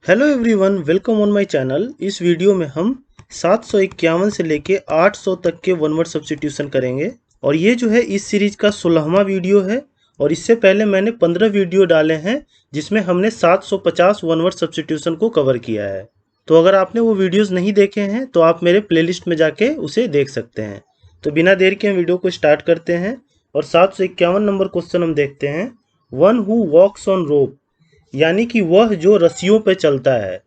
Hello everyone, welcome on my channel. इस video में हम 751 से लेके 800 तक के वन वर्ड सब्स्टिट्यूशन करेंगे और ये जो है इस सीरीज का 16वां वीडियो है। और इससे पहले मैंने 15 वीडियो डाले हैं जिसमें हमने 750 वन वर्ड सब्स्टिट्यूशन को कवर किया है। तो अगर आपने वो वीडियोस नहीं देखे हैं तो आप मेरे प्लेलिस्ट में जाके उसे देख सकते हैं। तो बिना देर के हम वीडियो को स्टार्ट करते हैं और 751 नंबर क्वेश्चन हम देखते हैं। वन हु वॉक्स ऑन रोप, यानी कि वह जो रस्सियों पे चलता है,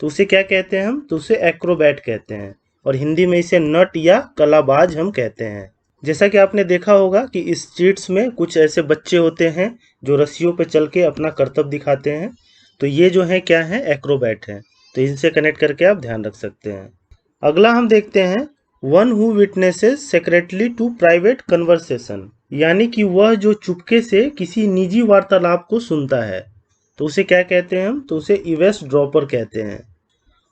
तो उसे क्या कहते हैं हम? तो उसे एक्रोबैट कहते हैं और हिंदी में इसे नट या कलाबाज हम कहते हैं। जैसा कि आपने देखा होगा कि इस चीट्स में कुछ ऐसे बच्चे होते हैं जो रस्सियों पे चल के अपना करतब दिखाते हैं। तो ये जो है क्या है? एक्रोबैट हैं। तो इनसे कनेक्ट करके आप ध्यान रख सकते हैं। अगला हम देखते हैं one who witnesses secretly to private conversation, यानी कि वह जो चुपके से किसी निजी वार्तालाप को सुनता है, तो उसे क्या कहते हैं हम? तो उसे इवेस ड्रॉपर कहते हैं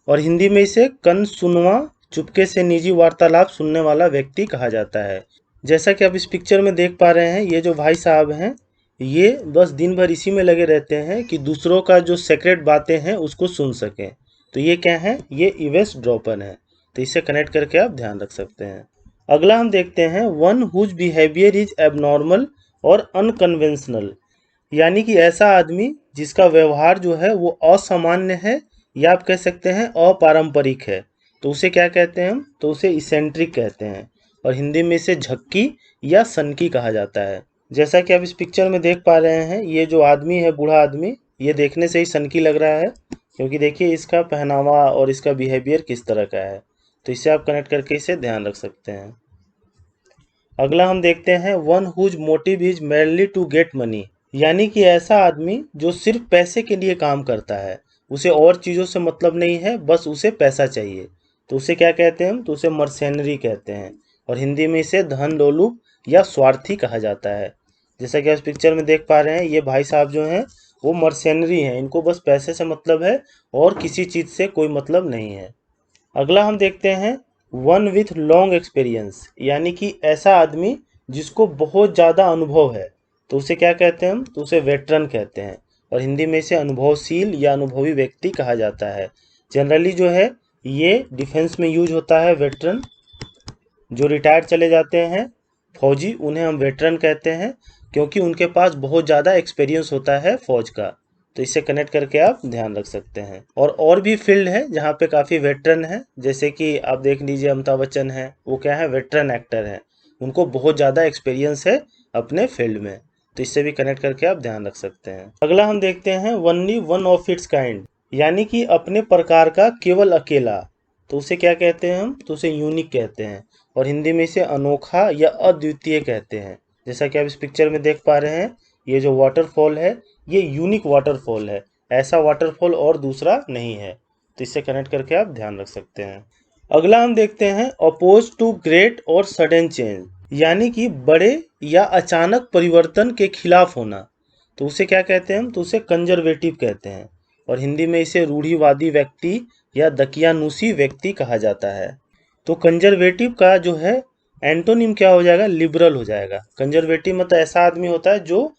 और हिंदी में इसे कन सुनवा, चुपके से निजी वार्तालाप सुनने वाला व्यक्ति कहा जाता है। जैसा कि आप इस पिक्चर में देख पा रहे हैं, ये जो भाई साहब हैं ये बस दिन भर इसी में लगे रहते हैं कि दूसरों का जो सीक्रेट बातें हैं उसको सुन सकें। तो ये क्या है? ये इवेस ड्रॉपर है। तो इससे कनेक्ट करके आप ध्यान रख सकते हैं। अगला हम देखते हैं one whose behaviour is abnormal और अनकन्वेंशनल, यानी कि ऐसा आदमी जिसका व्यवहार जो है वो असामान्य है या आप कह सकते हैं अपारंपरिक है, तो उसे क्या कहते हैं हम? तो उसे इसेंट्रिक कहते हैं और हिंदी में इसे झक्की या सनकी कहा जाता है। जैसा कि आप इस पिक्चर में देख पा रहे हैं, ये जो आदमी है, बूढ़ा आदमी, ये देखने से ही सनकी लग रहा है क्योंकि देखिए इसका पहनावा और इसका बिहेवियर किस तरह का है। तो इससे आप कनेक्ट करके इसे ध्यान रख सकते हैं। अगला हम देखते हैं one whose motive is mainly to get money, यानी कि ऐसा आदमी जो सिर्फ पैसे के लिए काम करता है, उसे और चीज़ों से मतलब नहीं है, बस उसे पैसा चाहिए। तो उसे क्या कहते हैं हम? तो उसे मर्सेनरी कहते हैं और हिंदी में इसे धन लोलुप या स्वार्थी कहा जाता है। जैसा कि आप इस पिक्चर में देख पा रहे हैं, ये भाई साहब जो हैं वो मर्सेनरी हैं, इनको बस पैसे से मतलब है और किसी चीज़ से कोई मतलब नहीं है। अगला हम देखते हैं वन विथ लॉन्ग एक्सपीरियंस, यानी कि ऐसा आदमी जिसको बहुत ज़्यादा अनुभव है, तो उसे क्या कहते हैं हम? तो उसे वेटरन कहते हैं और हिंदी में इसे अनुभवशील या अनुभवी व्यक्ति कहा जाता है। जनरली जो है ये डिफेंस में यूज होता है। वेटरन जो रिटायर चले जाते हैं फौजी, उन्हें हम वेटरन कहते हैं क्योंकि उनके पास बहुत ज़्यादा एक्सपीरियंस होता है फौज का। तो इससे कनेक्ट करके आप ध्यान रख सकते हैं। और भी फील्ड है जहाँ पे काफ़ी वेटरन है, जैसे कि आप देख लीजिए अमिताभ बच्चन है, वो क्या है? वेटरन एक्टर हैं, उनको बहुत ज़्यादा एक्सपीरियंस है अपने फील्ड में। तो इससे भी कनेक्ट करके आप ध्यान रख सकते हैं। अगला हम देखते हैं only one of its kind, यानी कि अपने प्रकार का केवल अकेला, तो उसे क्या कहते हैं हम? तो उसे यूनिक कहते हैं और हिंदी में इसे अनोखा या अद्वितीय कहते हैं। जैसा कि आप इस पिक्चर में देख पा रहे हैं, ये जो वाटरफॉल है ये यूनिक वाटरफॉल है, ऐसा वाटरफॉल और दूसरा नहीं है। तो इससे कनेक्ट करके आप ध्यान रख सकते हैं। अगला हम देखते हैं अपोज टू ग्रेट और सडन चेंज, यानी कि बड़े या अचानक परिवर्तन के खिलाफ होना, तो उसे क्या कहते हैं हम? तो उसे कंजर्वेटिव कहते हैं और हिंदी में इसे रूढ़िवादी व्यक्ति या दकियानूसी व्यक्ति कहा जाता है। तो कंजर्वेटिव का जो है एंटोनिम क्या हो जाएगा? लिबरल हो जाएगा। कंजर्वेटिव मतलब ऐसा आदमी होता है जो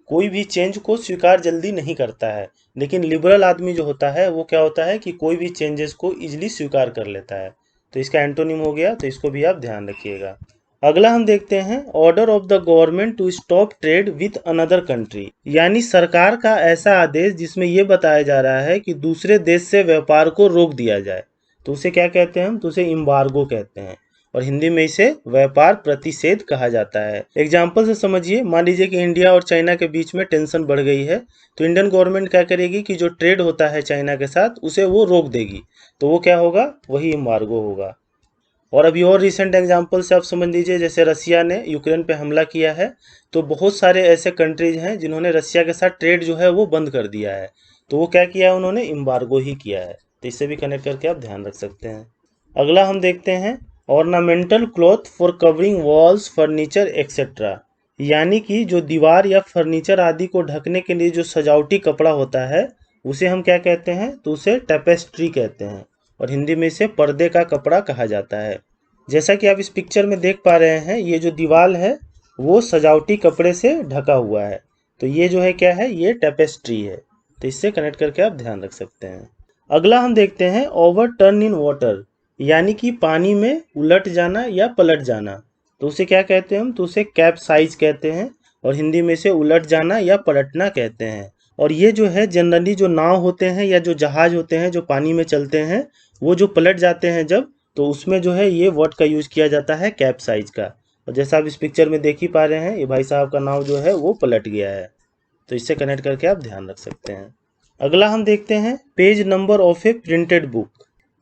कोई भी चेंज को स्वीकार जल्दी नहीं करता है, लेकिन लिबरल आदमी जो होता है वो क्या होता है कि कोई भी चेंजेस को इजीली स्वीकार कर लेता है। तो इसका एंटोनिम हो गया, तो इसको भी आप ध्यान रखिएगा। अगला हम देखते हैं order of the government to stop trade with another country, यानी सरकार का ऐसा आदेश जिसमें यह बताया जा रहा है कि दूसरे देश से व्यापार को रोक दिया जाए, तो उसे क्या कहते हैं हम? तो उसे इम्बार्गो कहते हैं और हिंदी में इसे व्यापार प्रतिषेध कहा जाता है। एग्जाम्पल से समझिए, मान लीजिए कि इंडिया और चाइना के बीच में टेंशन बढ़ गई है, तो इंडियन गवर्नमेंट क्या करेगी कि जो ट्रेड होता है चाइना के साथ उसे वो रोक देगी, तो वो क्या होगा? वही इम्बार्गो होगा। और अभी और रिसेंट एग्जांपल से आप समझ लीजिए, जैसे रसिया ने यूक्रेन पे हमला किया है, तो बहुत सारे ऐसे कंट्रीज हैं जिन्होंने रसिया के साथ ट्रेड जो है वो बंद कर दिया है, तो वो क्या किया है? उन्होंने इम्बार्गो ही किया है। तो इससे भी कनेक्ट करके आप ध्यान रख सकते हैं। अगला हम देखते हैं ornamental cloth for covering walls furniture etcetera, यानी कि जो दीवार या फर्नीचर आदि को ढकने के लिए जो सजावटी कपड़ा होता है उसे हम क्या कहते हैं? तो उसे टेपेस्ट्री कहते हैं और हिंदी में इसे पर्दे का कपड़ा कहा जाता है। जैसा कि आप इस पिक्चर में देख पा रहे हैं, ये जो दीवार है वो सजावटी कपड़े से ढका हुआ है, तो ये जो है क्या है? ये टेपेस्ट्री है। तो इससे कनेक्ट करके आप ध्यान रख सकते हैं। अगला हम देखते हैं ओवरटर्न इन वाटर, यानी कि पानी में उलट जाना या पलट जाना। तो उसे क्या कहते हैं हम? तो उसे कैप्साइज कहते हैं और हिंदी में से उलट जाना या पलटना कहते हैं। और ये जो है जनरली जो नाव होते हैं या जो जहाज होते हैं जो पानी में चलते हैं, वो जो पलट जाते हैं जब, तो उसमें जो है ये वर्ड का यूज किया जाता है कैप्साइज का। और जैसा आप इस पिक्चर में देख ही पा रहे हैं, ये भाई साहब का नाव जो है वो पलट गया है। तो इससे कनेक्ट करके आप ध्यान रख सकते हैं। अगला हम देखते हैं page number of A printed book,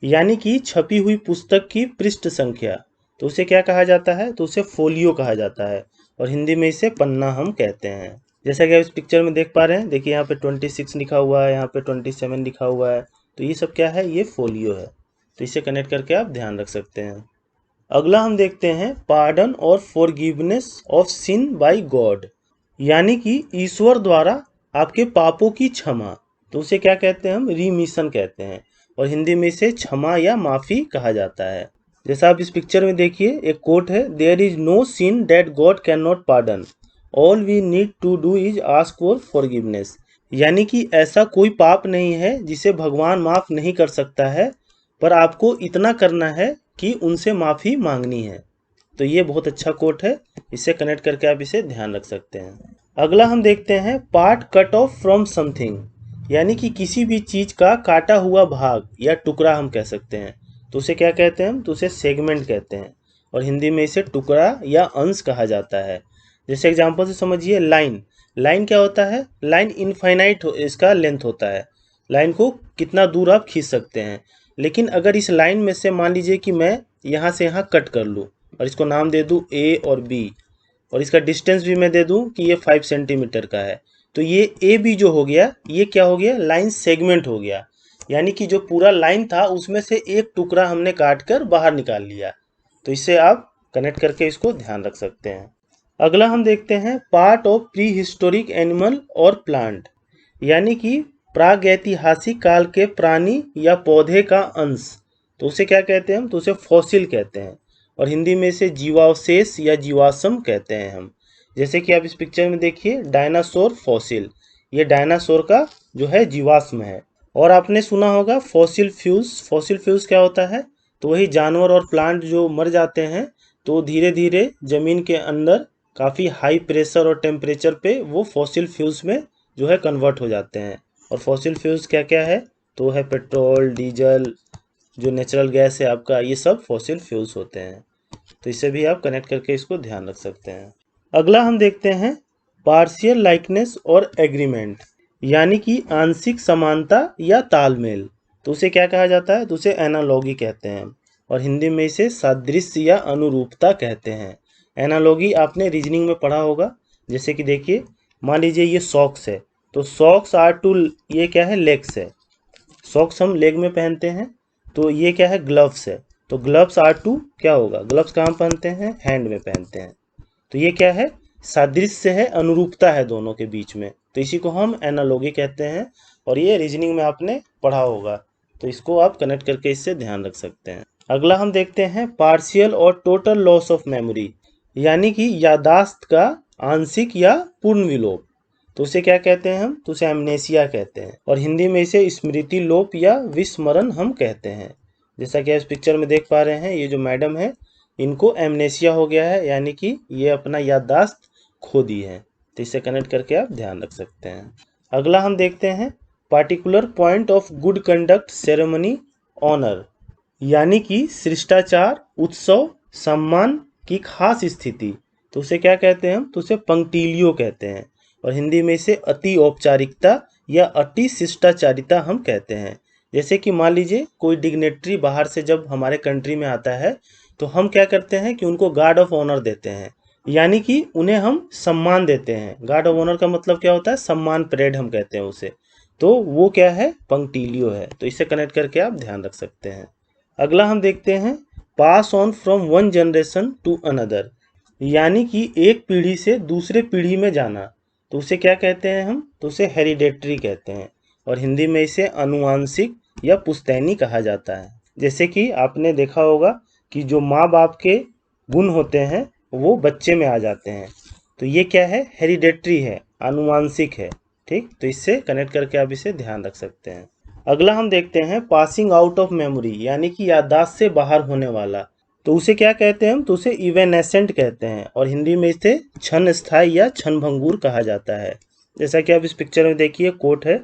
यानी कि छपी हुई पुस्तक की पृष्ठ संख्या। तो उसे क्या कहा जाता है? तो उसे फोलियो कहा जाता है और हिंदी में इसे पन्ना हम कहते हैं। जैसा कि आप इस पिक्चर में देख पा रहे हैं, देखिए यहाँ पे 26 लिखा हुआ है, यहाँ पे 27 लिखा हुआ है। तो ये सब क्या है? ये फोलियो है। तो इसे कनेक्ट करके आप ध्यान रख सकते हैं। अगला हम देखते हैं पार्डन और forgiveness of sin by God, यानी कि ईश्वर द्वारा आपके पापों की क्षमा। तो उसे क्या कहते हैं हम? रिमिशन कहते हैं और हिंदी में इसे क्षमा या माफ़ी कहा जाता है। जैसा आप इस पिक्चर में देखिए, एक कोट है, there is no sin that God can not pardon, all we need to do is ask for forgiveness, यानी कि ऐसा कोई पाप नहीं है जिसे भगवान माफ़ नहीं कर सकता है, पर आपको इतना करना है कि उनसे माफ़ी मांगनी है। तो ये बहुत अच्छा कोट है, इससे कनेक्ट करके आप इसे ध्यान रख सकते हैं। अगला हम देखते हैं part cut off from something, यानी कि किसी भी चीज़ का काटा हुआ भाग या टुकड़ा हम कह सकते हैं। तो उसे क्या कहते हैं हम? तो उसे सेगमेंट कहते हैं और हिंदी में इसे टुकड़ा या अंश कहा जाता है। जैसे एग्जांपल से समझिए, लाइन। लाइन क्या होता है? लाइन इनफाइनाइट इसका लेंथ होता है, लाइन को कितना दूर आप खींच सकते हैं। लेकिन अगर इस लाइन में से मान लीजिए कि मैं यहाँ से यहाँ कट कर लूँ और इसको नाम दे दूँ ए और बी, और इसका डिस्टेंस भी मैं दे दूँ कि ये 5 सेंटीमीटर का है, तो ये ए बी जो हो गया, ये क्या हो गया? लाइन सेगमेंट हो गया। यानी कि जो पूरा लाइन था उसमें से एक टुकड़ा हमने काट कर बाहर निकाल लिया। तो इससे आप कनेक्ट करके इसको ध्यान रख सकते हैं। अगला हम देखते हैं part of pre historic animal और प्लांट, यानी कि प्रागैतिहासिक काल के प्राणी या पौधे का अंश। तो उसे क्या कहते हैं हम? तो उसे फॉसिल कहते हैं और हिंदी में इसे जीवावशेष या जीवाश्म कहते हैं हम। जैसे कि आप इस पिक्चर में देखिए, डायनासोर फॉसिल, ये डायनासोर का जो है जीवाश्म है। और आपने सुना होगा फॉसिल फ्यूल्स। फॉसिल फ्यूल्स क्या होता है? तो वही जानवर और प्लांट जो मर जाते हैं तो धीरे धीरे ज़मीन के अंदर काफ़ी हाई प्रेशर और टेम्परेचर पे वो फॉसिल फ्यूल्स में जो है कन्वर्ट हो जाते हैं। और फॉसिल फ्यूल्स क्या क्या है? तो है पेट्रोल, डीजल, जो नेचुरल गैस है आपका, ये सब फॉसिल फ्यूल्स होते हैं। तो इससे भी आप कनेक्ट करके इसको ध्यान रख सकते हैं। अगला हम देखते हैं पार्शियल लाइकनेस और एग्रीमेंट, यानी कि आंशिक समानता या तालमेल। तो उसे क्या कहा जाता है? तो उसे एनालॉगी कहते हैं और हिंदी में इसे सादृश्य या अनुरूपता कहते हैं। एनालॉगी आपने रीजनिंग में पढ़ा होगा। जैसे कि देखिए, मान लीजिए ये सॉक्स है, तो सॉक्स आर टू, ये क्या है? लेग्स है। सॉक्स हम लेग में पहनते हैं। तो ये क्या है? ग्लव्स है। तो ग्लव्स आर टू क्या होगा? ग्लव्स कहाँ पहनते हैं? हैंड में पहनते हैं। तो ये क्या है? सादृश्य है, अनुरूपता है दोनों के बीच में। तो इसी को हम एनालॉगी कहते हैं और ये रीजनिंग में आपने पढ़ा होगा। तो इसको आप कनेक्ट करके इससे ध्यान रख सकते हैं। अगला हम देखते हैं पार्शियल और टोटल लॉस ऑफ मेमोरी, यानी कि यादाश्त का आंशिक या पूर्ण विलोप। तो उसे क्या कहते हैं हम? तो उसे एमनेसिया कहते हैं और हिंदी में इसे स्मृति लोप या विस्मरण हम कहते हैं। जैसा कि आप इस पिक्चर में देख पा रहे हैं, ये जो मैडम है इनको एमनेसिया हो गया है, यानी कि ये अपना याददाश्त खो दी है। तो इसे कनेक्ट करके आप ध्यान रख सकते हैं। अगला हम देखते हैं particular point of good conduct ceremony honour, यानी कि शिष्टाचार, उत्सव, सम्मान की खास स्थिति। तो उसे क्या कहते हैं हम? तो उसे पंक्टिलियो कहते हैं और हिंदी में इसे अति औपचारिकता या अति शिष्टाचारिता हम कहते हैं। जैसे कि मान लीजिए कोई डिग्नेटरी बाहर से जब हमारे कंट्री में आता है तो हम क्या करते हैं कि उनको गार्ड ऑफ ऑनर देते हैं, यानी कि उन्हें हम सम्मान देते हैं। गार्ड ऑफ ऑनर का मतलब क्या होता है? सम्मान परेड हम कहते हैं उसे। तो वो क्या है? पंक्टिलियो है। तो इसे कनेक्ट करके आप ध्यान रख सकते हैं। अगला हम देखते हैं pass on from one generation to another, यानी कि एक पीढ़ी से दूसरे पीढ़ी में जाना। तो उसे क्या कहते हैं हम? तो उसे हेरिडेटरी कहते हैं और हिंदी में इसे अनुवांशिक या पुश्तैनी कहा जाता है। जैसे कि आपने देखा होगा कि जो माँ बाप के गुण होते हैं वो बच्चे में आ जाते हैं। तो ये क्या है? हेरिडेटरी है, आनुवांशिक है। ठीक, तो इससे कनेक्ट करके आप इसे ध्यान रख सकते हैं। अगला हम देखते हैं पासिंग आउट ऑफ मेमोरी, यानी कि याददाश्त से बाहर होने वाला। तो उसे क्या कहते हैं हम? तो उसे इवेनेसेंट कहते हैं और हिंदी में इसे क्षण स्थायी या क्षणभंगुर कहा जाता है। जैसा कि आप इस पिक्चर में देखिए, कोट है,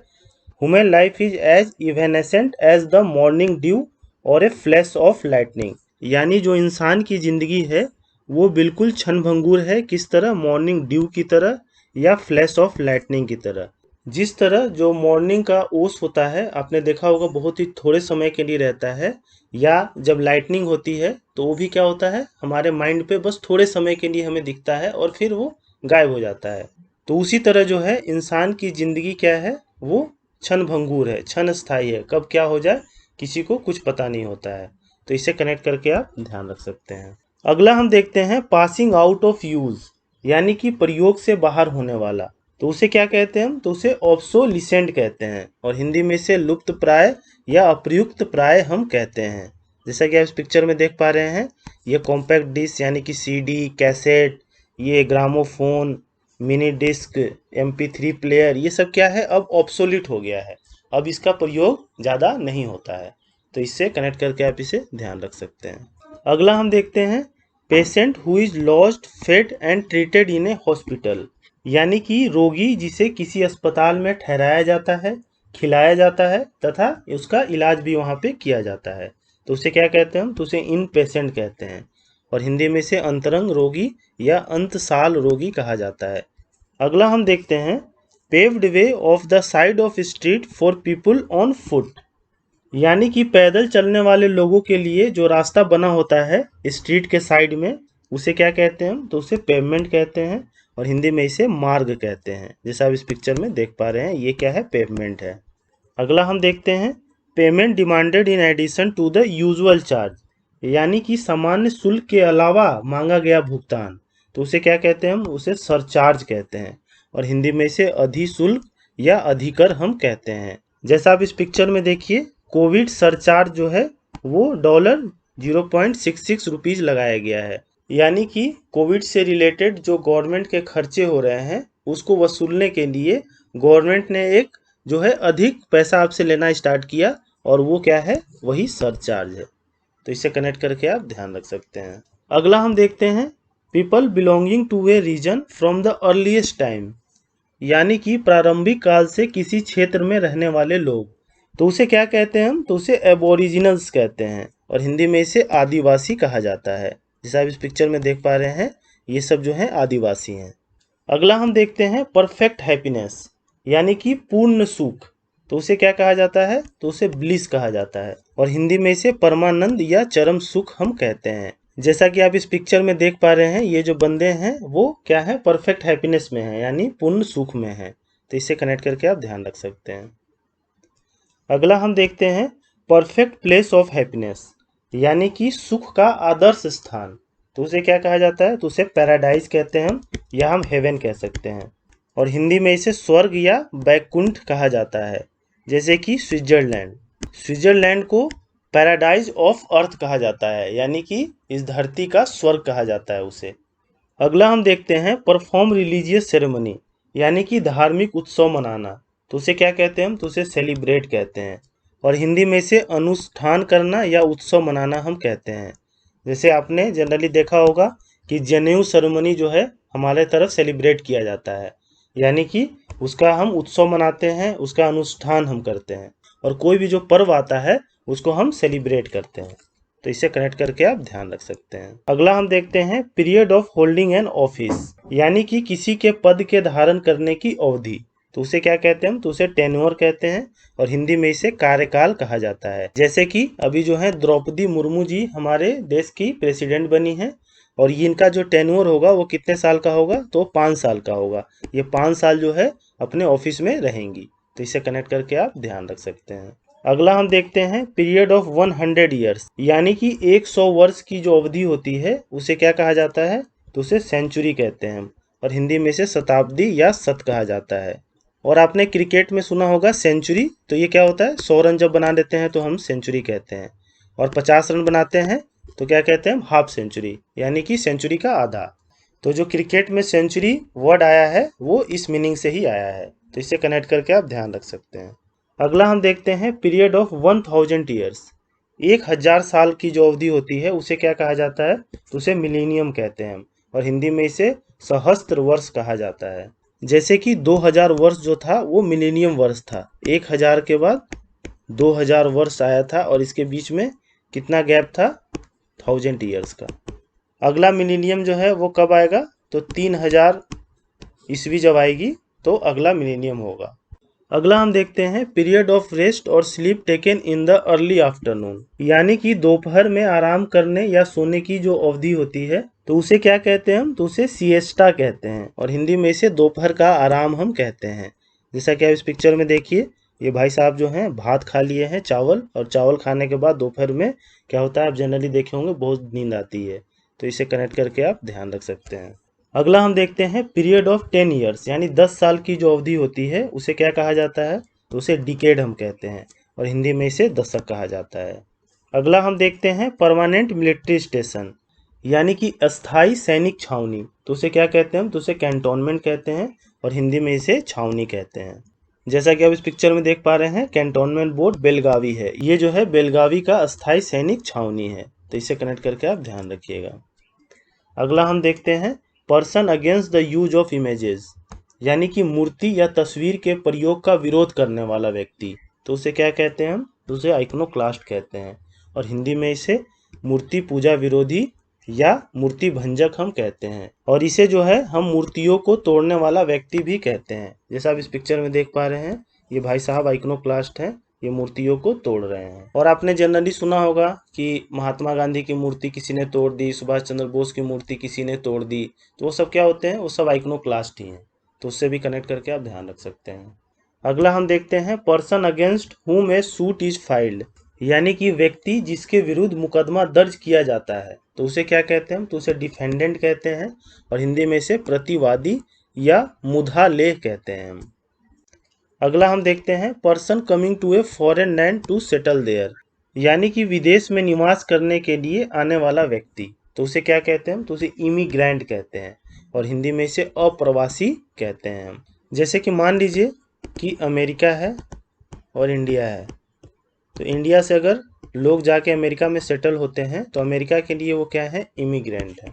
human life is as evanescent as the morning dew और ए फ्लैश ऑफ लाइटनिंग। यानी जो इंसान की ज़िंदगी है वो बिल्कुल क्षणभंगुर है, किस तरह? मॉर्निंग ड्यू की तरह या फ्लैश ऑफ लाइटनिंग की तरह। जिस तरह जो मॉर्निंग का ओस होता है, आपने देखा होगा, बहुत ही थोड़े समय के लिए रहता है, या जब लाइटनिंग होती है तो वो भी क्या होता है, हमारे माइंड पे बस थोड़े समय के लिए हमें दिखता है और फिर वो गायब हो जाता है। तो उसी तरह जो है इंसान की ज़िंदगी क्या है, वो क्षणभंगुर है, क्षण स्थायी है, कब क्या हो जाए किसी को कुछ पता नहीं होता है। तो इसे कनेक्ट करके आप ध्यान रख सकते हैं। अगला हम देखते हैं पासिंग आउट ऑफ यूज़, यानी कि प्रयोग से बाहर होने वाला। तो उसे क्या कहते हैं हम? तो उसे ऑब्सोलिसेंट कहते हैं और हिंदी में इसे लुप्त प्राय या अप्रयुक्त प्राय हम कहते हैं। जैसा कि आप इस पिक्चर में देख पा रहे हैं, ये कॉम्पैक्ट डिस्क यानी कि सीडी, कैसेट, ये gramophone, mini disc, MP3 player, ये सब क्या है, अब ऑब्सोलिट हो गया है, अब इसका प्रयोग ज़्यादा नहीं होता है। तो इससे कनेक्ट करके आप इसे ध्यान रख सकते हैं। अगला हम देखते हैं patient who is lost, fed and treated in a hospital, यानी कि रोगी जिसे किसी अस्पताल में ठहराया जाता है, खिलाया जाता है तथा उसका इलाज भी वहाँ पे किया जाता है। तो उसे क्या कहते हैं हम? तो उसे इन पेशेंट कहते हैं और हिंदी में इसे अंतरंग रोगी या अंतसाल रोगी कहा जाता है। अगला हम देखते हैं paved way of the side of street for people on foot, यानी कि पैदल चलने वाले लोगों के लिए जो रास्ता बना होता है स्ट्रीट के साइड में, उसे क्या कहते हैं हम? तो उसे पेवमेंट कहते हैं और हिंदी में इसे मार्ग कहते हैं। जैसा आप इस पिक्चर में देख पा रहे हैं, ये क्या है? पेवमेंट है। अगला हम देखते हैं payment demanded in addition to the usual charge, यानी कि सामान्य शुल्क के अलावा मांगा गया भुगतान। तो उसे क्या कहते हैं हम? उसे सरचार्ज कहते हैं और हिंदी में इसे अधिशुल्क या अधिकर हम कहते हैं। जैसा आप इस पिक्चर में देखिए, कोविड सरचार्ज जो है वो $0.66 लगाया गया है, यानी कि कोविड से रिलेटेड जो गवर्नमेंट के खर्चे हो रहे हैं उसको वसूलने के लिए गवर्नमेंट ने एक जो है अधिक पैसा आपसे लेना स्टार्ट किया और वो क्या है? वही सरचार्ज है। तो इससे कनेक्ट करके आप ध्यान रख सकते हैं। अगला हम देखते हैं people belonging to a region from the earliest time, यानी कि प्रारंभिक काल से किसी क्षेत्र में रहने वाले लोग। तो उसे क्या कहते हैं हम? तो उसे एबोरिजिनल्स कहते हैं और हिंदी में इसे आदिवासी कहा जाता है। जैसा आप इस पिक्चर में देख पा रहे हैं, ये सब जो है आदिवासी हैं। अगला हम देखते हैं परफेक्ट हैप्पीनेस, यानी कि पूर्ण सुख। तो उसे क्या कहा जाता है? तो उसे ब्लिस कहा जाता है और हिंदी में इसे परमानंद या चरम सुख हम कहते हैं। जैसा कि आप इस पिक्चर में देख पा रहे हैं, ये जो बंदे हैं वो क्या है? परफेक्ट हैप्पीनेस में है, यानी पूर्ण सुख में है। तो इससे कनेक्ट करके आप ध्यान रख सकते हैं। अगला हम देखते हैं परफेक्ट प्लेस ऑफ हैप्पीनेस, यानी कि सुख का आदर्श स्थान। तो उसे क्या कहा जाता है? तो उसे पैराडाइज कहते हैं हम, या हम हेवन कह सकते हैं और हिंदी में इसे स्वर्ग या बैकुंठ कहा जाता है। जैसे कि स्विट्जरलैंड, स्विट्जरलैंड को पैराडाइज ऑफ अर्थ कहा जाता है, यानी कि इस धरती का स्वर्ग कहा जाता है उसे। अगला हम देखते हैं परफॉर्म रिलीजियस सेरेमनी, यानी कि धार्मिक उत्सव मनाना। तो उसे क्या कहते हैं हम? तो उसे सेलिब्रेट कहते हैं और हिंदी में इसे अनुष्ठान करना या उत्सव मनाना हम कहते हैं। जैसे आपने जनरली देखा होगा कि जनेऊ सेरेमनी जो है हमारे तरफ सेलिब्रेट किया जाता है, यानी कि उसका हम उत्सव मनाते हैं, उसका अनुष्ठान हम करते हैं और कोई भी जो पर्व आता है उसको हम सेलिब्रेट करते हैं। तो इसे कनेक्ट करके आप ध्यान रख सकते हैं। अगला हम देखते हैं period of holding an office, यानी कि किसी के पद के धारण करने की अवधि। तो उसे क्या कहते हैं हम? तो उसे टेन्योर कहते हैं और हिंदी में इसे कार्यकाल कहा जाता है। जैसे कि अभी जो है द्रौपदी मुर्मू जी हमारे देश की प्रेसिडेंट बनी है और ये इनका जो टेन्योर होगा वो कितने साल का होगा? तो 5 साल का होगा। ये 5 साल जो है अपने ऑफिस में रहेंगी। तो इसे कनेक्ट करके आप ध्यान रख सकते हैं। अगला हम देखते हैं पीरियड ऑफ 100 ईयर्स, यानी कि 100 वर्ष की जो अवधि होती है उसे क्या कहा जाता है? तो उसे सेंचुरी कहते हैं और हिंदी में इसे शताब्दी या शत कहा जाता है। और आपने क्रिकेट में सुना होगा सेंचुरी, तो ये क्या होता है? 100 रन जब बना देते हैं तो हम सेंचुरी कहते हैं और 50 रन बनाते हैं तो क्या कहते हैं हम? हाफ सेंचुरी, यानी कि सेंचुरी का आधा। तो जो क्रिकेट में सेंचुरी वर्ड आया है वो इस मीनिंग से ही आया है। तो इसे कनेक्ट करके आप ध्यान रख सकते हैं। अगला हम देखते हैं पीरियड ऑफ 1000 ईयर्स। 1000 साल की जो अवधि होती है उसे क्या कहा जाता है? तो उसे मिलेनियम कहते हैं और हिंदी में इसे सहस्त्र वर्ष कहा जाता है। जैसे कि 2000 वर्ष जो था वो मिलेनियम वर्ष था, 1000 के बाद 2000 वर्ष आया था और इसके बीच में कितना गैप था? 1000 ईयर्स का। अगला मिलेनियम जो है वो कब आएगा? तो 3000 ईस्वी जब आएगी तो अगला मिलेनियम होगा। अगला हम देखते हैं पीरियड ऑफ रेस्ट और sleep taken in the early afternoon, यानी कि दोपहर में आराम करने या सोने की जो अवधि होती है तो उसे क्या कहते हैं हम? तो उसे सिएस्टा कहते हैं और हिंदी में इसे दोपहर का आराम हम कहते हैं। जैसा कि आप इस पिक्चर में देखिए, ये भाई साहब जो हैं भात खा लिए हैं, चावल, और चावल खाने के बाद दोपहर में क्या होता है आप जनरली देखे होंगे, बहुत नींद आती है, तो इसे कनेक्ट करके आप ध्यान रख सकते हैं। अगला हम देखते हैं पीरियड ऑफ 10 ईयर्स, यानी 10 साल की जो अवधि होती है उसे क्या कहा जाता है? तो उसे डिकेड हम कहते हैं और हिंदी में इसे दशक कहा जाता है। अगला हम देखते हैं परमानेंट मिलिट्री स्टेशन, यानी कि अस्थाई सैनिक छावनी, तो उसे क्या कहते हैं हम? तो उसे कैंटोनमेंट कहते हैं और हिंदी में इसे छावनी कहते हैं। जैसा कि आप इस पिक्चर में देख पा रहे हैं, कैंटोनमेंट बोर्ड बेलगावी है, ये जो है बेलगावी का अस्थाई सैनिक छावनी है, तो इसे कनेक्ट करके आप ध्यान रखिएगा। अगला हम देखते हैं person against the use of images, यानी कि मूर्ति या तस्वीर के प्रयोग का विरोध करने वाला व्यक्ति, तो उसे क्या कहते हैं हम? तो उसे आइकनोक्लास्ट कहते हैं और हिंदी में इसे मूर्ति पूजा विरोधी या मूर्ति भंजक हम कहते हैं। और इसे जो है हम मूर्तियों को तोड़ने वाला व्यक्ति भी कहते हैं। जैसा आप इस पिक्चर में देख पा रहे हैं, ये भाई साहब आइकनोक्लास्ट हैं, ये मूर्तियों को तोड़ रहे हैं। और आपने जनरली सुना होगा कि महात्मा गांधी की मूर्ति किसी ने तोड़ दी, सुभाष चंद्र बोस की मूर्ति किसी ने तोड़ दी, तो वो सब क्या होते हैं? वो सब आइकनोक्लास्ट ही हैं, तो उससे भी कनेक्ट करके आप ध्यान रख सकते हैं। अगला हम देखते हैं पर्सन अगेंस्ट हुम ए सूट इज फाइल्ड, यानी कि व्यक्ति जिसके विरुद्ध मुकदमा दर्ज किया जाता है, तो उसे क्या कहते हैं? तो उसे डिफेंडेंट कहते हैं और हिंदी में इसे प्रतिवादी या मुद्दालेख कहते हैं हम। अगला हम देखते हैं person coming to a foreign land to settle there, यानी कि विदेश में निवास करने के लिए आने वाला व्यक्ति, तो उसे क्या कहते हैं? तो उसे इमिग्रेंट कहते हैं और हिंदी में इसे अप्रवासी कहते हैं हम। जैसे कि मान लीजिए कि अमेरिका है और इंडिया है, तो इंडिया से अगर लोग जाके अमेरिका में सेटल होते हैं तो अमेरिका के लिए वो क्या है? इमिग्रेंट है,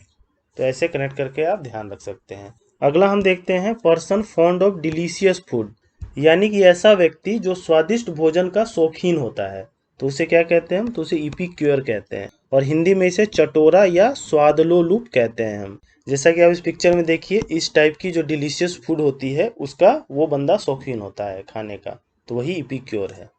तो ऐसे कनेक्ट करके आप ध्यान रख सकते हैं। अगला हम देखते हैं person fond of delicious food, यानी कि ऐसा व्यक्ति जो स्वादिष्ट भोजन का शौकीन होता है, तो उसे क्या कहते हैं हम? तो उसे इपिक्योर कहते हैं और हिंदी में इसे चटोरा या स्वादलोलुप कहते हैं हम। जैसा कि आप इस पिक्चर में देखिए, इस टाइप की जो डिलीशियस फूड होती है उसका वो बंदा शौकीन होता है खाने का, तो वही इपिक्योर है।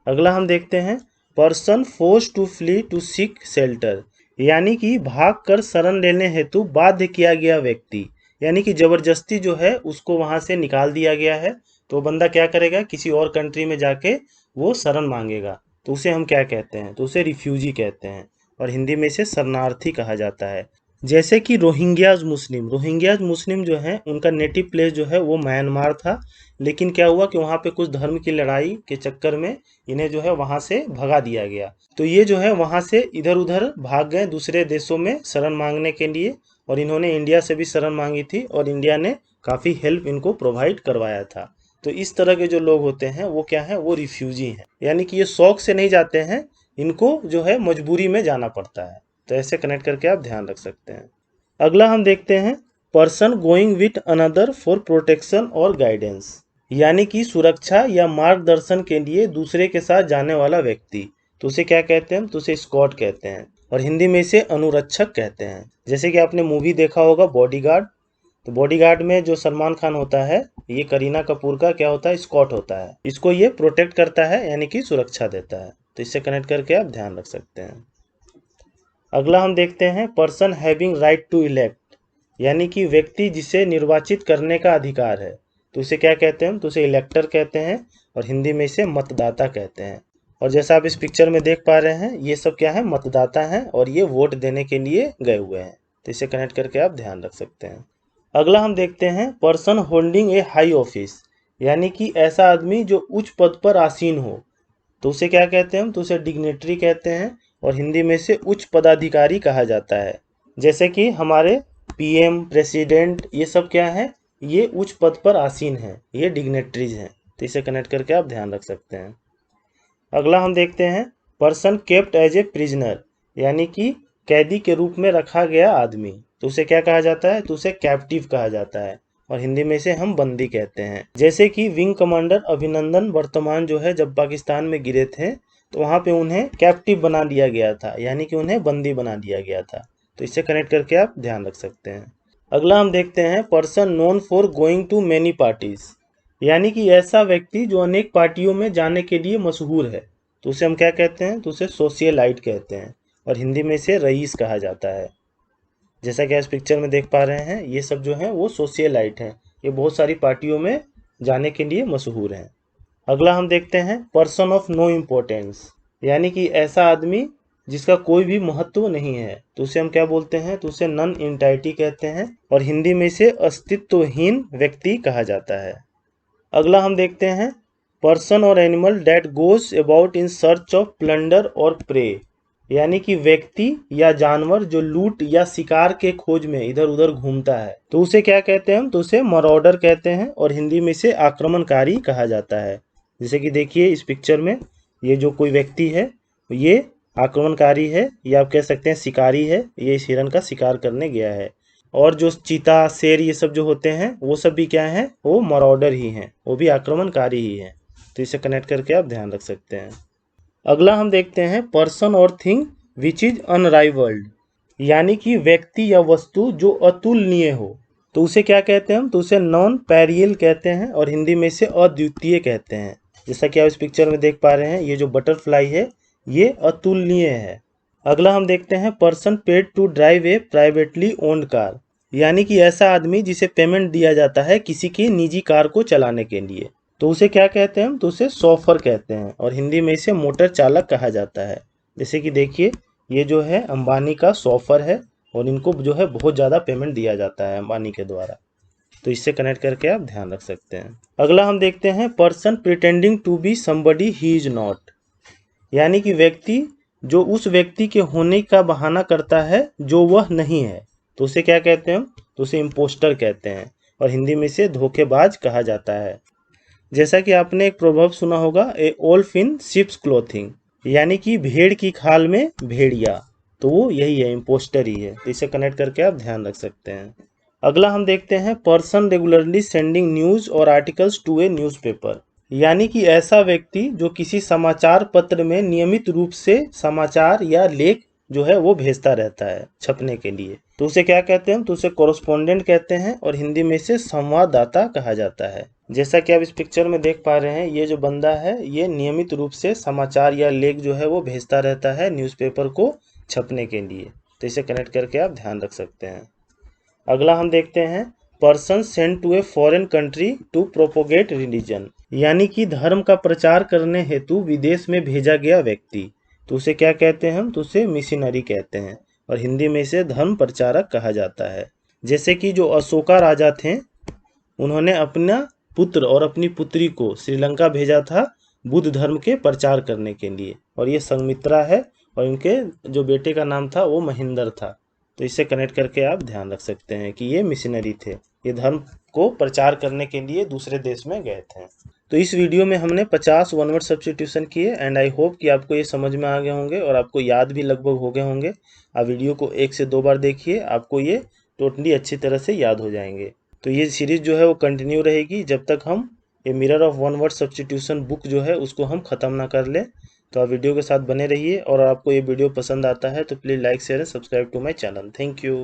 अगला हम देखते हैं person force to flee to seek shelter, यानी कि भाग कर शरण लेने हेतु बाध्य किया गया व्यक्ति, यानी कि जबरदस्ती जो है उसको वहां से निकाल दिया गया है, तो बंदा क्या करेगा? किसी और कंट्री में जाके वो शरण मांगेगा, तो उसे हम क्या कहते हैं? तो उसे रिफ्यूजी कहते हैं और हिंदी में इसे शरणार्थी कहा जाता है। जैसे कि रोहिंग्याज मुस्लिम जो हैं उनका नेटिव प्लेस जो है वो म्यांमार था, लेकिन क्या हुआ कि वहाँ पे कुछ धर्म की लड़ाई के चक्कर में इन्हें जो है वहाँ से भगा दिया गया, तो ये जो है वहाँ से इधर उधर भाग गए दूसरे देशों में शरण मांगने के लिए, और इन्होंने इंडिया से भी शरण मांगी थी और इंडिया ने काफ़ी हेल्प इनको प्रोवाइड करवाया था। तो इस तरह के जो लोग होते हैं वो क्या है? वो रिफ्यूजी हैं, यानी कि ये शौक से नहीं जाते हैं, इनको जो है मजबूरी में जाना पड़ता है, तो ऐसे कनेक्ट करके आप ध्यान रख सकते हैं। अगला हम देखते हैं person going with another for protection और गाइडेंस, यानी कि सुरक्षा या मार्गदर्शन के लिए दूसरे के साथ जाने वाला व्यक्ति, तो उसे क्या कहते हैं? तो उसे स्कॉट कहते हैं और हिंदी में इसे अनुरक्षक कहते हैं। जैसे कि आपने मूवी देखा होगा बॉडीगार्ड, तो बॉडीगार्ड में जो सलमान खान होता है, ये करीना कपूर का क्या होता है? स्कॉट होता है, इसको ये प्रोटेक्ट करता है यानी कि सुरक्षा देता है, तो इससे कनेक्ट करके आप ध्यान रख सकते हैं। अगला हम देखते हैं person having right to elect, यानी कि व्यक्ति जिसे निर्वाचित करने का अधिकार है, तो उसे क्या कहते हैं? तो उसे इलेक्टर कहते हैं और हिंदी में इसे मतदाता कहते हैं। और जैसा आप इस पिक्चर में देख पा रहे हैं, ये सब क्या है? मतदाता हैं और ये वोट देने के लिए गए हुए हैं, तो इसे कनेक्ट करके आप ध्यान रख सकते हैं। अगला हम देखते हैं पर्सन होल्डिंग ए हाई ऑफिस, यानी कि ऐसा आदमी जो उच्च पद पर आसीन हो, तो उसे क्या कहते हैं हम? तो उसे डिग्नेटरी कहते हैं और हिंदी में से उच्च पदाधिकारी कहा जाता है। जैसे कि हमारे पीएम, प्रेसिडेंट, ये सब क्या है? ये उच्च पद पर आसीन हैं, ये डिग्नेटरीज हैं, तो इसे कनेक्ट करके आप ध्यान रख सकते हैं। अगला हम देखते हैं person kept as a prisoner, यानी कि कैदी के रूप में रखा गया आदमी। तो उसे क्या कहा जाता है? तो उसे कैप्टिव कहा जाता है और हिंदी में इसे हम बंदी कहते हैं। जैसे कि विंग कमांडर अभिनंदन वर्तमान जो है जब पाकिस्तान में गिरे थे तो वहाँ पे उन्हें कैप्टिव बना दिया गया था, यानी कि उन्हें बंदी बना दिया गया था। तो इससे कनेक्ट करके आप ध्यान रख सकते हैं। अगला हम देखते हैं person known for going to many parties, यानी कि ऐसा व्यक्ति जो अनेक पार्टियों में जाने के लिए मशहूर है। तो उसे हम क्या कहते हैं? तो उसे सोशियलाइट कहते हैं और हिंदी में इसे रईस कहा जाता है। जैसा कि इस पिक्चर में देख पा रहे हैं, ये सब जो हैं वो सोशियलाइट हैं। ये बहुत सारी पार्टियों में जाने के लिए मशहूर हैं। अगला हम देखते हैं पर्सन ऑफ नो इम्पोर्टेंस, यानी कि ऐसा आदमी जिसका कोई भी महत्व नहीं है। तो उसे हम क्या बोलते हैं? तो उसे नन एंटाइटी कहते हैं और हिंदी में इसे अस्तित्वहीन व्यक्ति कहा जाता है। अगला हम देखते हैं पर्सन और animal that goes about in search of plunder और प्रे, यानी कि व्यक्ति या जानवर जो लूट या शिकार के खोज में इधर उधर घूमता है। तो उसे क्या कहते हैं हम? तो उसे मरॉडर कहते हैं और हिंदी में इसे आक्रमणकारी कहा जाता है। जैसे कि देखिए इस पिक्चर में ये जो कोई व्यक्ति है ये आक्रमणकारी है, या आप कह सकते हैं शिकारी है। ये इस हिरण का शिकार करने गया है। और जो चीता, शेर ये सब जो होते हैं वो सब भी क्या हैं? वो मरॉडर ही हैं, वो भी आक्रमणकारी ही हैं। तो इसे कनेक्ट करके आप ध्यान रख सकते हैं। अगला हम देखते हैं पर्सन और थिंग विच इज अनराइवल्ड, यानी कि व्यक्ति या वस्तु जो अतुलनीय हो। तो उसे क्या कहते हैं हम? तो उसे नॉन पैरियल कहते हैं और हिंदी में इसे अद्वितीय कहते हैं। जैसा कि आप इस पिक्चर में देख पा रहे हैं, ये जो बटरफ्लाई है ये अतुलनीय है। अगला हम देखते हैं person paid to drive a privately owned car, यानी कि ऐसा आदमी जिसे पेमेंट दिया जाता है किसी की निजी कार को चलाने के लिए। तो उसे क्या कहते हैं हम? तो उसे शॉफर कहते हैं और हिंदी में इसे मोटर चालक कहा जाता है। जैसे कि देखिए ये जो है अंबानी का शॉफर है और इनको जो है बहुत ज़्यादा पेमेंट दिया जाता है अंबानी के द्वारा। तो इससे कनेक्ट करके आप ध्यान रख सकते हैं। अगला हम देखते हैं person pretending to be somebody he is not, यानी कि व्यक्ति जो उस व्यक्ति के होने का बहाना करता है जो वह नहीं है। तो उसे क्या कहते हैं हम? तो उसे इम्पोस्टर कहते हैं और हिंदी में इसे धोखेबाज कहा जाता है। जैसा कि आपने एक प्रोवर्ब सुना होगा, ए वोल्फ इन शिप्स क्लोथिंग, यानी कि भेड़ की खाल में भेड़िया। तो वो यही है, इम्पोस्टर ही है। तो इसे कनेक्ट करके आप ध्यान रख सकते हैं। अगला हम देखते हैं पर्सन रेगुलरली सेंडिंग न्यूज़ और आर्टिकल्स टू ए न्यूज़पेपर, यानी कि ऐसा व्यक्ति जो किसी समाचार पत्र में नियमित रूप से समाचार या लेख जो है वो भेजता रहता है छपने के लिए। तो उसे क्या कहते हैं? तो उसे कोरेस्पोंडेंट कहते हैं और हिंदी में इसे संवाददाता कहा जाता है। जैसा कि आप इस पिक्चर में देख पा रहे हैं, ये जो बंदा है ये नियमित रूप से समाचार या लेख जो है वो भेजता रहता है न्यूज़पेपर को छपने के लिए। तो इसे कनेक्ट करके आप ध्यान रख सकते हैं। अगला हम देखते हैं person sent to a foreign country to propagate religion, यानी कि धर्म का प्रचार करने हेतु विदेश में भेजा गया व्यक्ति। तो उसे क्या कहते हैं हम? तो उसे मिशनरी कहते हैं और हिंदी में इसे धर्म प्रचारक कहा जाता है। जैसे कि जो अशोका राजा थे उन्होंने अपना पुत्र और अपनी पुत्री को श्रीलंका भेजा था बुद्ध धर्म के प्रचार करने के लिए, और ये संघमित्रा है और इनके जो बेटे का नाम था वो महेंद्र था। तो इससे कनेक्ट करके आप ध्यान रख सकते हैं कि ये मिशनरी थे, ये धर्म को प्रचार करने के लिए दूसरे देश में गए थे। तो इस वीडियो में हमने 50 वन वर्ड सब्स्टिट्यूशन किए एंड आई होप कि आपको ये समझ में आ गए होंगे और आपको याद भी लगभग हो गए होंगे। आप वीडियो को 1 से 2 बार देखिए, आपको ये टोटली अच्छी तरह से याद हो जाएंगे। तो ये सीरीज़ जो है वो कंटिन्यू रहेगी जब तक हम ये mirror of one word substitution book जो है उसको हम ख़त्म ना कर लें। तो आप वीडियो के साथ बने रहिए और आपको ये वीडियो पसंद आता है तो please like share and subscribe to my channel. Thank you.